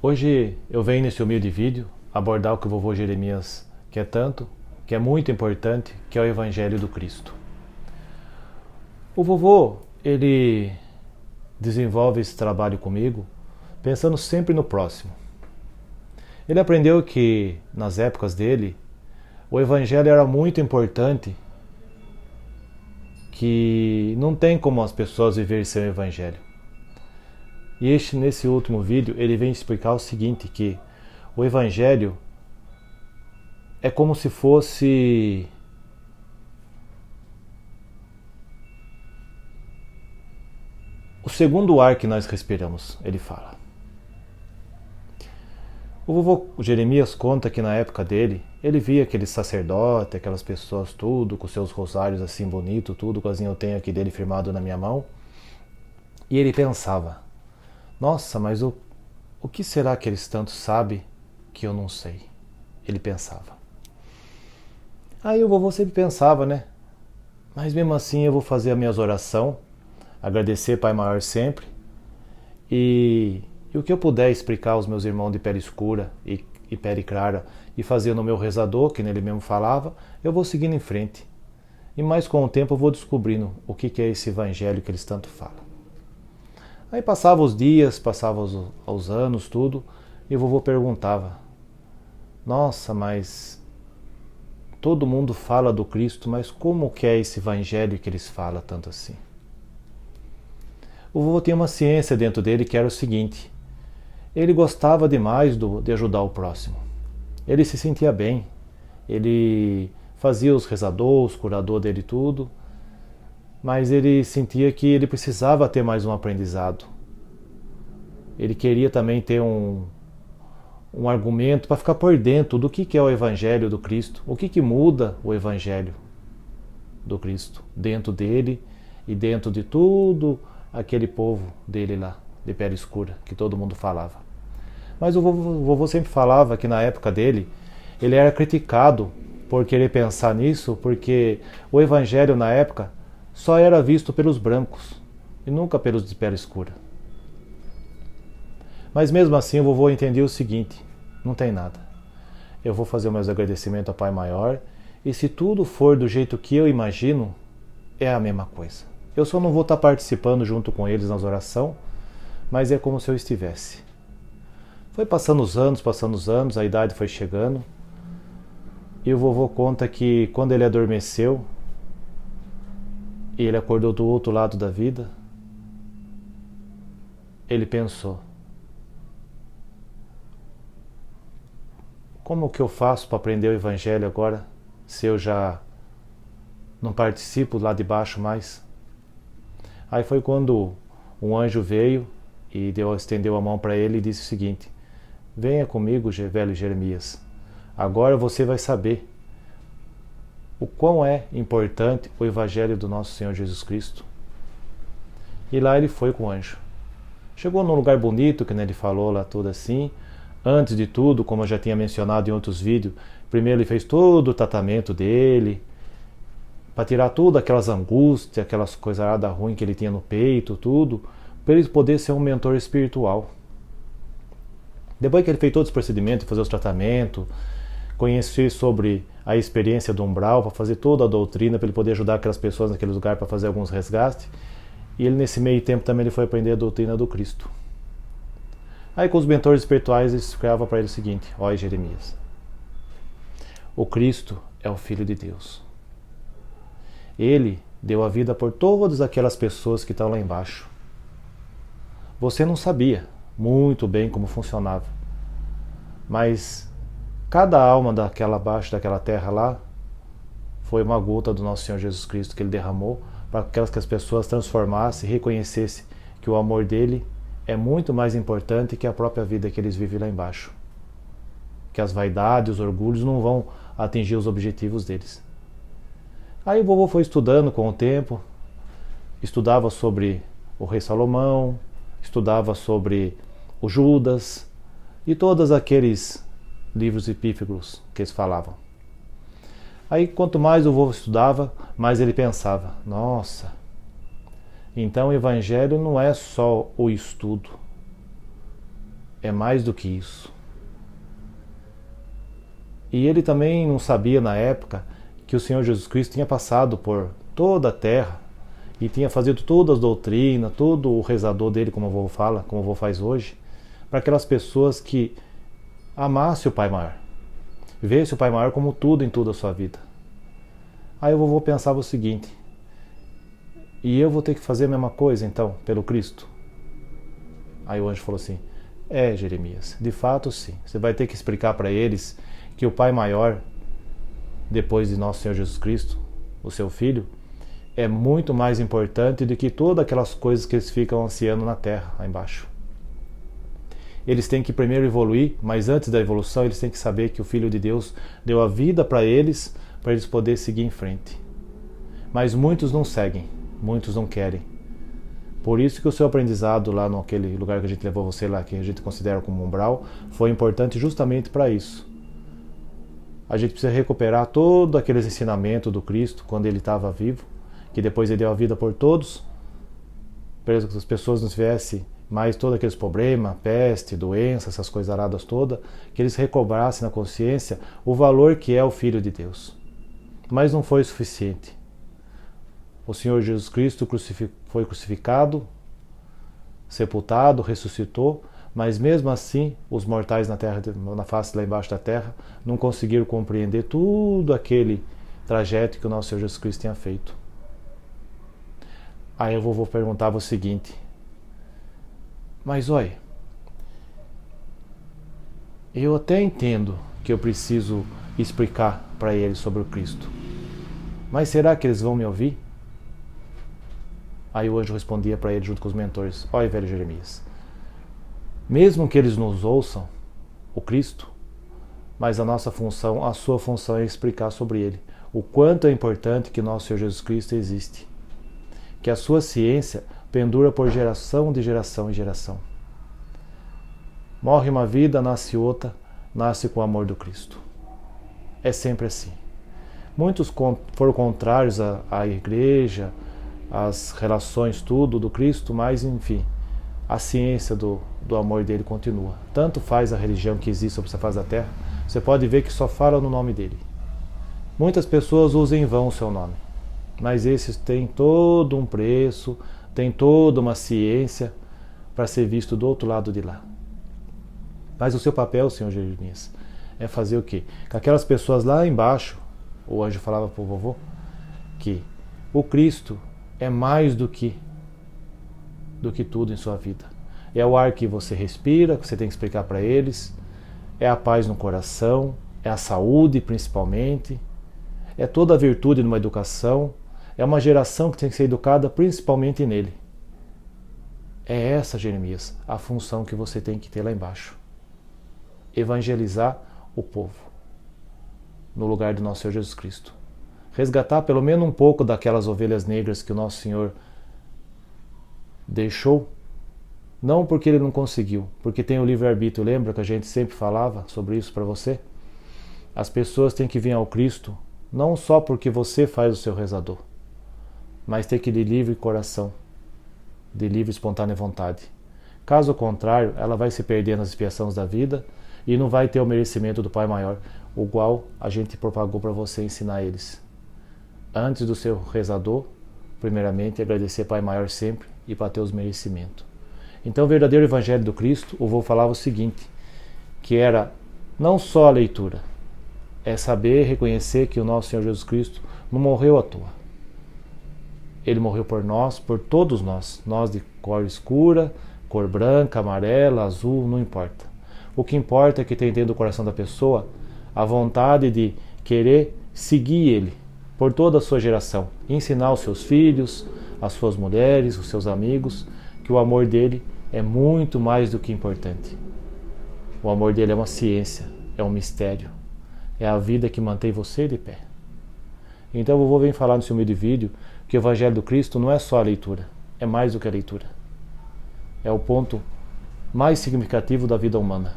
Hoje eu venho nesse humilde vídeo abordar o que o vovô Jeremias quer tanto, que é muito importante, que é o Evangelho do Cristo. O vovô, ele desenvolve esse trabalho comigo pensando sempre no próximo. Ele aprendeu que, nas épocas dele, o Evangelho era muito importante, que não tem como as pessoas viverem sem o Evangelho. E nesse último vídeo, ele vem explicar o seguinte, que o Evangelho é como se fosse o segundo ar que nós respiramos, ele fala. O vovô Jeremias conta que na época dele, ele via aqueles sacerdotes, aquelas pessoas tudo, com seus rosários assim bonito, tudo, quasinho eu tenho aqui dele firmado na minha mão. E ele pensava, nossa, mas o que será que eles tanto sabem que eu não sei? Ele pensava. Aí o vovô sempre pensava, né? Mas mesmo assim eu vou fazer as minhas orações, agradecer Pai Maior sempre, e o que eu puder explicar aos meus irmãos de pele escura e pele clara e fazer no meu rezador, que nele mesmo falava, eu vou seguindo em frente. E mais com o tempo eu vou descobrindo o que é esse evangelho que eles tanto falam. Aí passavam os dias, passavam os anos, tudo, e o vovô perguntava, nossa, mas todo mundo fala do Cristo, mas como que é esse evangelho que eles falam tanto assim? O vovô tinha uma ciência dentro dele que era o seguinte, ele gostava demais de ajudar o próximo. Ele se sentia bem, ele fazia os rezadores, os curadores dele tudo, mas ele sentia que ele precisava ter mais um aprendizado. Ele queria também ter um argumento para ficar por dentro do que é o Evangelho do Cristo, o que muda o Evangelho do Cristo dentro dele e dentro de tudo aquele povo dele lá, de pele escura, que todo mundo falava. Mas o vovô sempre falava que na época dele, ele era criticado por querer pensar nisso, porque o Evangelho na época só era visto pelos brancos e nunca pelos de pele escura. Mas mesmo assim o vovô entendia o seguinte, não tem nada. Eu vou fazer meus agradecimentos ao Pai Maior e se tudo for do jeito que eu imagino, é a mesma coisa. Eu só não vou estar participando junto com eles nas orações, mas é como se eu estivesse. Foi passando os anos, a idade foi chegando, e o vovô conta que quando ele adormeceu, e ele acordou do outro lado da vida, ele pensou, como que eu faço para aprender o Evangelho agora, se eu já não participo lá de baixo mais? Aí foi quando um anjo veio e estendeu a mão para ele e disse o seguinte, venha comigo, velho Jeremias, agora você vai saber o quão é importante o Evangelho do nosso Senhor Jesus Cristo. E lá ele foi com o anjo. Chegou num lugar bonito, que ele falou lá tudo assim. Antes de tudo, como eu já tinha mencionado em outros vídeos, primeiro ele fez todo o tratamento dele, para tirar todas aquelas angústias, aquelas coisas ruins que ele tinha no peito, tudo, para ele poder ser um mentor espiritual. Depois que ele fez todos os procedimentos, fazer os tratamentos, conhecer sobre a experiência do umbral, para fazer toda a doutrina, para ele poder ajudar aquelas pessoas naquele lugar para fazer alguns resgates, e ele nesse meio tempo também ele foi aprender a doutrina do Cristo. Aí com os mentores espirituais eles escrevavam para ele o seguinte, ó Jeremias, o Cristo é o Filho de Deus. Ele deu a vida por todas aquelas pessoas que estão lá embaixo. Você não sabia muito bem como funcionava, mas cada alma daquela abaixo daquela terra lá foi uma gota do nosso Senhor Jesus Cristo que ele derramou para que as pessoas transformassem e reconhecessem que o amor dele é muito mais importante que a própria vida que eles vivem lá embaixo. Que as vaidades, os orgulhos não vão atingir os objetivos deles. Aí o vovô foi estudando com o tempo, estudava sobre o rei Salomão, estudava sobre o Judas e todos aqueles livros epífagos que eles falavam. Aí quanto mais o vovô estudava, mais ele pensava, nossa, então o Evangelho não é só o estudo. é mais do que isso. E ele também não sabia na época que o Senhor Jesus Cristo tinha passado por toda a terra e tinha feito todas as doutrinas, todo o rezador dele, como o avô fala, como o avô faz hoje, para aquelas pessoas que amassem o Pai Maior, vissem o Pai Maior como tudo em toda a sua vida. Aí o vovô pensava o seguinte: e eu vou ter que fazer a mesma coisa então, pelo Cristo? Aí o anjo falou assim: Jeremias, de fato sim, você vai ter que explicar para eles que o Pai Maior, depois de nosso Senhor Jesus Cristo, o seu Filho, é muito mais importante do que todas aquelas coisas que eles ficam ansiando na terra, lá embaixo. Eles têm que primeiro evoluir, mas antes da evolução eles têm que saber que o Filho de Deus deu a vida para eles poderem seguir em frente. Mas muitos não seguem, muitos não querem. Por isso que o seu aprendizado lá naquele lugar que a gente levou você lá, que a gente considera como umbral, foi importante justamente para isso. A gente precisa recuperar todos aqueles ensinamentos do Cristo quando ele estava vivo, que depois ele deu a vida por todos, para que as pessoas não tivessem mais todos aqueles problemas, peste, doença, essas coisas aradas todas, que eles recobrassem na consciência o valor que é o Filho de Deus. Mas não foi suficiente. O Senhor Jesus Cristo foi crucificado, sepultado, ressuscitou, mas mesmo assim os mortais na terra, na face lá embaixo da terra, não conseguiram compreender tudo aquele trajeto que o nosso Senhor Jesus Cristo tinha feito. Aí eu vou perguntar o seguinte: mas olha, eu até entendo que eu preciso explicar para eles sobre o Cristo, mas será que eles vão me ouvir? Aí o anjo respondia para ele junto com os mentores: olha, velho Jeremias, mesmo que eles nos ouçam, o Cristo, mas a sua função é explicar sobre ele, o quanto é importante que nosso Senhor Jesus Cristo existe, que a sua ciência pendura por geração de geração em geração. Morre uma vida, nasce outra, nasce com o amor do Cristo. É sempre assim. Muitos foram contrários à igreja, às relações, tudo do Cristo, mas enfim, a ciência do amor dele continua. Tanto faz a religião que existe sobre essa face da terra, você pode ver que só fala no nome dele. Muitas pessoas usam em vão o seu nome, mas esses têm todo um preço, tem toda uma ciência para ser visto do outro lado de lá. Mas o seu papel, Senhor Jeremias, é fazer o quê? Que aquelas pessoas lá embaixo, o anjo falava para o vovô, que o Cristo é mais do que tudo em sua vida. É o ar que você respira, que você tem que explicar para eles, é a paz no coração, é a saúde principalmente, é toda a virtude numa educação, é uma geração que tem que ser educada principalmente nele. É essa, Jeremias, a função que você tem que ter lá embaixo. Evangelizar o povo no lugar do nosso Senhor Jesus Cristo. Resgatar pelo menos um pouco daquelas ovelhas negras que o nosso Senhor deixou, não porque ele não conseguiu, porque tem o livre-arbítrio. Lembra que a gente sempre falava sobre isso para você? As pessoas têm que vir ao Cristo não só porque você faz o seu rezador, mas tem que ir de livre coração, de livre e espontânea vontade. Caso contrário, ela vai se perder nas expiações da vida e não vai ter o merecimento do Pai Maior, o qual a gente propagou para você ensinar eles. Antes do seu rezador, primeiramente, agradecer Pai Maior sempre e para ter os merecimentos. Então, o verdadeiro Evangelho do Cristo, o vô falava o seguinte, que era não só a leitura, é saber reconhecer que o nosso Senhor Jesus Cristo não morreu à toa. Ele morreu por nós, por todos nós de cor escura, cor branca, amarela, azul, não importa. O que importa é que tem dentro do coração da pessoa a vontade de querer seguir ele por toda a sua geração, ensinar os seus filhos, as suas mulheres, os seus amigos, que o amor dele é muito mais do que importante. O amor dele é uma ciência, é um mistério, é a vida que mantém você de pé. Então eu vou vir falar nesse humilde vídeo que o Evangelho do Cristo não é só a leitura, é mais do que a leitura. É o ponto mais significativo da vida humana.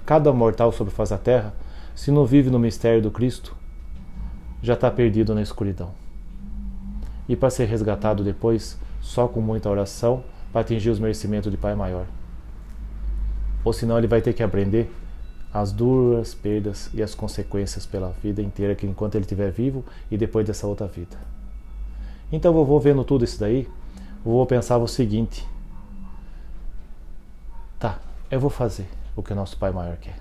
Cada mortal sobre a face da terra, se não vive no mistério do Cristo, já está perdido na escuridão. E para ser resgatado depois, só com muita oração, para atingir os merecimentos de Pai Maior. ou senão ele vai ter que aprender as duras perdas e as consequências pela vida inteira, que enquanto ele estiver vivo e depois dessa outra vida. Então, vovô, vendo tudo isso daí, vovô pensava o seguinte: tá, eu vou fazer o que o nosso Pai Maior quer.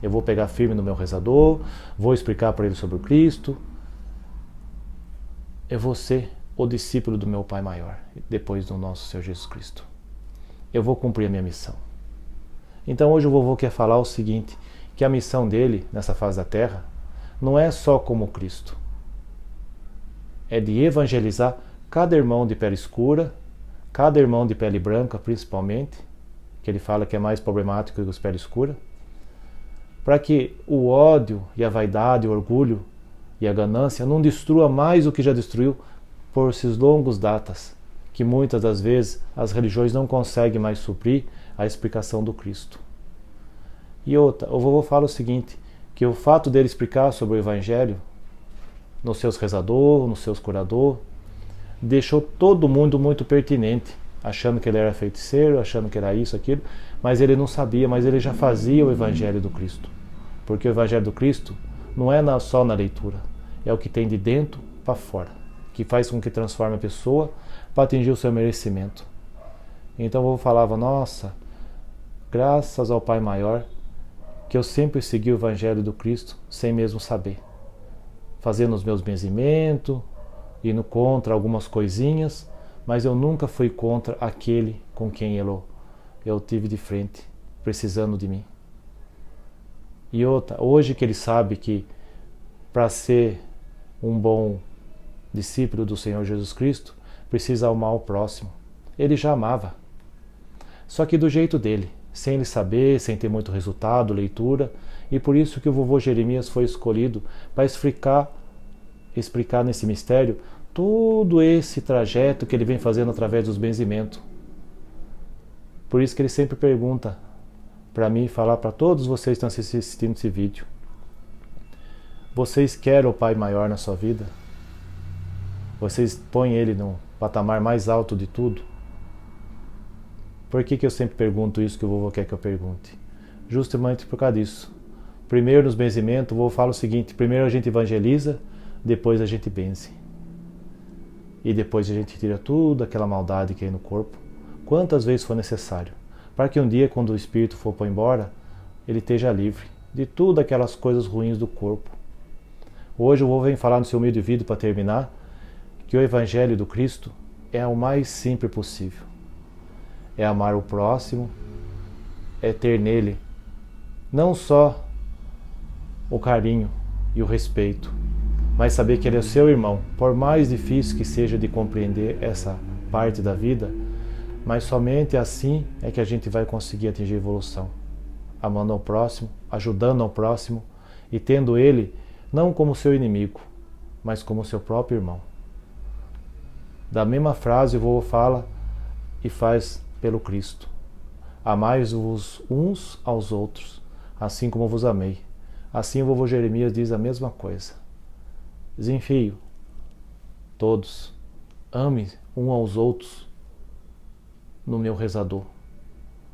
Eu vou pegar firme no meu rezador, vou explicar para ele sobre o Cristo. Eu vou ser o discípulo do meu Pai Maior, depois do nosso Senhor Jesus Cristo. Eu vou cumprir a minha missão. Então hoje o vovô quer falar o seguinte, que a missão dele, nessa fase da Terra, não é só como Cristo. É de evangelizar cada irmão de pele escura, cada irmão de pele branca principalmente, que ele fala que é mais problemático que os pele escura, para que o ódio e a vaidade, o orgulho e a ganância não destrua mais o que já destruiu por esses longos datas, que muitas das vezes as religiões não conseguem mais suprir a explicação do Cristo. E outra, o vovô fala o seguinte, que o fato dele explicar sobre o Evangelho nos seus rezadores, nos seus curadores, deixou todo mundo muito pertinente, achando que ele era feiticeiro, achando que era isso, aquilo, mas ele não sabia, mas ele já fazia o Evangelho do Cristo. Porque o Evangelho do Cristo não é só na leitura, é o que tem de dentro para fora, que faz com que transforme a pessoa para atingir o seu merecimento. Então eu falava, nossa, graças ao Pai Maior, que eu sempre segui o Evangelho do Cristo sem mesmo saber, fazendo os meus benzimentos, indo contra algumas coisinhas, mas eu nunca fui contra aquele com quem eu tive de frente, precisando de mim. E outra, hoje que ele sabe que para ser um bom discípulo do Senhor Jesus Cristo, precisa amar o próximo. Ele já amava, só que do jeito dele, sem ele saber, sem ter muito resultado, leitura, e por isso que o vovô Jeremias foi escolhido para explicar nesse mistério todo esse trajeto que ele vem fazendo através dos benzimentos. Por isso que ele sempre pergunta para mim, falar para todos vocês que estão assistindo esse vídeo: vocês querem o Pai Maior na sua vida? Vocês põem ele no patamar mais alto de tudo? Por que eu sempre pergunto isso que o vovô quer que eu pergunte? Justamente por causa disso. Primeiro nos benzimentos, o vovô fala o seguinte: primeiro a gente evangeliza, depois a gente benze. E depois a gente tira tudo aquela maldade que é no corpo, quantas vezes for necessário, para que um dia, quando o espírito for para embora, ele esteja livre de tudo aquelas coisas ruins do corpo. Hoje eu vou vir falar no seu humilde vídeo, para terminar, que o Evangelho do Cristo é o mais simples possível. É amar o próximo, é ter nele não só o carinho e o respeito, mas saber que ele é o seu irmão, por mais difícil que seja de compreender essa parte da vida, mas somente assim é que a gente vai conseguir atingir a evolução, amando ao próximo, ajudando ao próximo e tendo ele não como seu inimigo, mas como seu próprio irmão. Da mesma frase o vovô fala e faz pelo Cristo: amai-vos uns aos outros, assim como vos amei. Assim o vovô Jeremias diz a mesma coisa. Desenfio, todos, amem uns aos outros no meu rezador,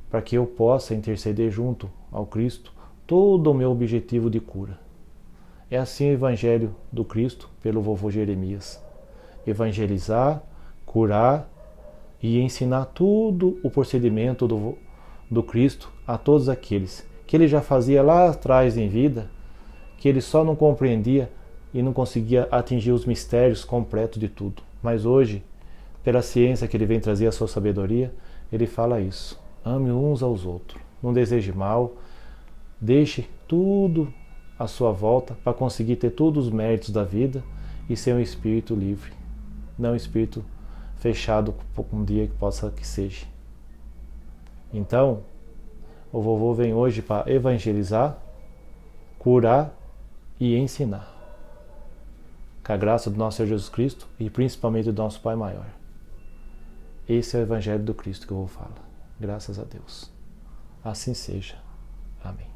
para que eu possa interceder junto ao Cristo todo o meu objetivo de cura. É assim o Evangelho do Cristo pelo vovô Jeremias: evangelizar, curar e ensinar tudo o procedimento do Cristo a todos aqueles que ele já fazia lá atrás em vida, que ele só não compreendia e não conseguia atingir os mistérios completos de tudo. Mas hoje, pela ciência que ele vem trazer, a sua sabedoria, ele fala isso: ame uns aos outros, não deseje mal, deixe tudo à sua volta para conseguir ter todos os méritos da vida e ser um espírito livre, não um espírito fechado por um dia que possa que seja. Então, o vovô vem hoje para evangelizar, curar e ensinar, com a graça do nosso Senhor Jesus Cristo e principalmente do nosso Pai Maior. Esse é o Evangelho do Cristo que eu vou falar. Graças a Deus. Assim seja. Amém.